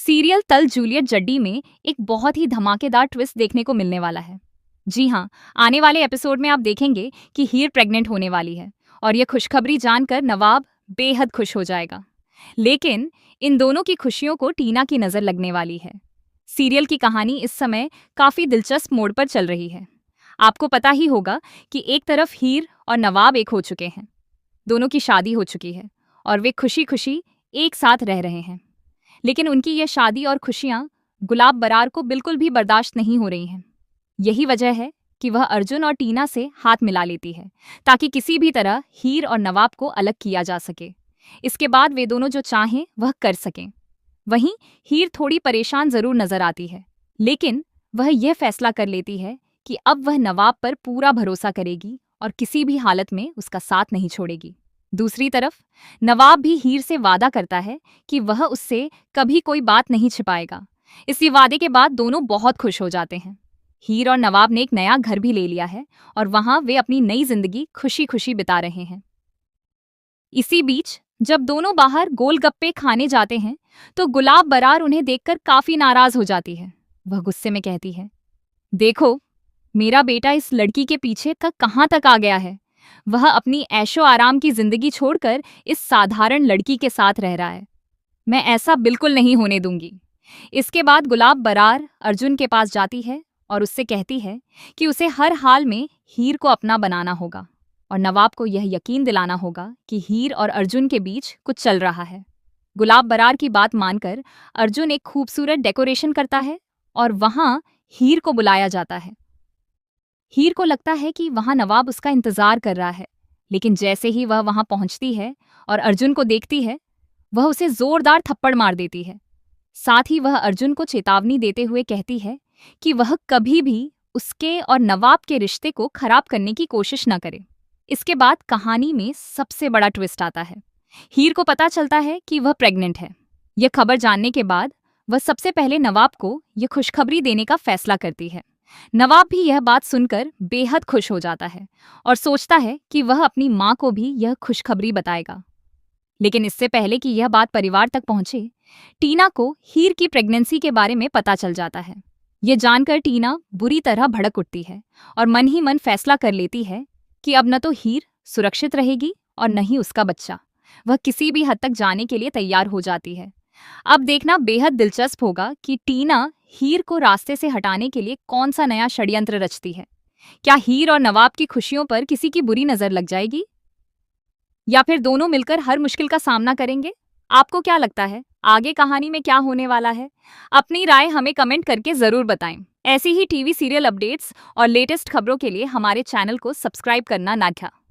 Serial तल Juliet जड्डी में एक बहुत ही धमाकेदार ट्विस्ट देखने को मिलने वाला है। जी हाँ, आने वाले एपिसोड में आप देखेंगे कि हीर प्रेग्नेंट होने वाली है और यह खुशखबरी जानकर नवाब बेहद खुश हो जाएगा। लेकिन इन दोनों की खुशियों को टीना की नज़र लगने वाली है। सीरियल की कहानी इस समय काफ़ी दिलचस्प मोड़ पर चल रही है। आपको पता ही होगा कि एक तरफ हीर और नवाब एक हो चुके हैं, दोनों की शादी हो चुकी है और वे खुशी खुशी एक साथ रह रहे हैं। लेकिन उनकी यह शादी और खुशियां गुलाब बरार को बिल्कुल भी बर्दाश्त नहीं हो रही हैं। यही वजह है कि वह अर्जुन और टीना से हाथ मिला लेती है ताकि किसी भी तरह हीर और नवाब को अलग किया जा सके। इसके बाद वे दोनों जो चाहें वह कर सकें। वहीं हीर थोड़ी परेशान जरूर नजर आती है, लेकिन वह यह फैसला कर लेती है कि अब वह नवाब पर पूरा भरोसा करेगी और किसी भी हालत में उसका साथ नहीं छोड़ेगी। दूसरी तरफ नवाब भी हीर से वादा करता है कि वह उससे कभी कोई बात नहीं छिपाएगा। इसी वादे के बाद दोनों बहुत खुश हो जाते हैं। हीर और नवाब ने एक नया घर भी ले लिया है और वहां वे अपनी नई जिंदगी खुशी खुशी बिता रहे हैं। इसी बीच जब दोनों बाहर गोलगप्पे खाने जाते हैं तो गुलाब बरार उन्हें देखकर काफी नाराज हो जाती है। वह गुस्से में कहती है, देखो, मेरा बेटा इस लड़की के पीछे तक कहाँ तक आ गया है। वह अपनी ऐशो आराम की जिंदगी छोड़कर इस साधारण लड़की के साथ रह रहा है। मैं ऐसा बिल्कुल नहीं होने दूंगी। इसके बाद गुलाब बरार अर्जुन के पास जाती है और उससे कहती है कि उसे हर हाल में हीर को अपना बनाना होगा और नवाब को यह यकीन दिलाना होगा कि हीर और अर्जुन के बीच कुछ चल रहा है। गुलाब बरार की बात मानकर अर्जुन एक खूबसूरत डेकोरेशन करता है और वहां हीर को बुलाया जाता है। हीर को लगता है कि वहां नवाब उसका इंतजार कर रहा है, लेकिन जैसे ही वह वहां पहुंचती है और अर्जुन को देखती है, वह उसे जोरदार थप्पड़ मार देती है। साथ ही वह अर्जुन को चेतावनी देते हुए कहती है कि वह कभी भी उसके और नवाब के रिश्ते को खराब करने की कोशिश न करे। इसके बाद कहानी में सबसे बड़ा ट्विस्ट आता है। हीर को पता चलता है कि वह प्रेग्नेंट है। यह खबर जानने के बाद वह सबसे पहले नवाब को यह खुशखबरी देने का फैसला करती है। नवाब भी यह बात सुनकर बेहद खुश हो जाता है और सोचता है कि वह अपनी मां को भी यह खुशखबरी बताएगा। लेकिन इससे पहले कि यह बात परिवार तक पहुंचे, टीना को हीर की प्रेगनेंसी के बारे में पता चल जाता है। यह जानकर टीना बुरी तरह भड़क उठती है और मन ही मन फैसला कर लेती है कि अब न तो हीर सुरक्षित रहेगी और न ही उसका बच्चा। वह किसी भी हद तक जाने के लिए तैयार हो जाती है। अब देखना बेहद दिलचस्प होगा कि टीना हीर को रास्ते से हटाने के लिए कौन सा नया षड्यंत्र रचती है। क्या हीर और नवाब की खुशियों पर किसी की बुरी नजर लग जाएगी या फिर दोनों मिलकर हर मुश्किल का सामना करेंगे? आपको क्या लगता है, आगे कहानी में क्या होने वाला है? अपनी राय हमें कमेंट करके जरूर बताएं। ऐसी ही टीवी सीरियल अपडेट्स और लेटेस्ट खबरों के लिए हमारे चैनल को सब्सक्राइब करना ना भूलें।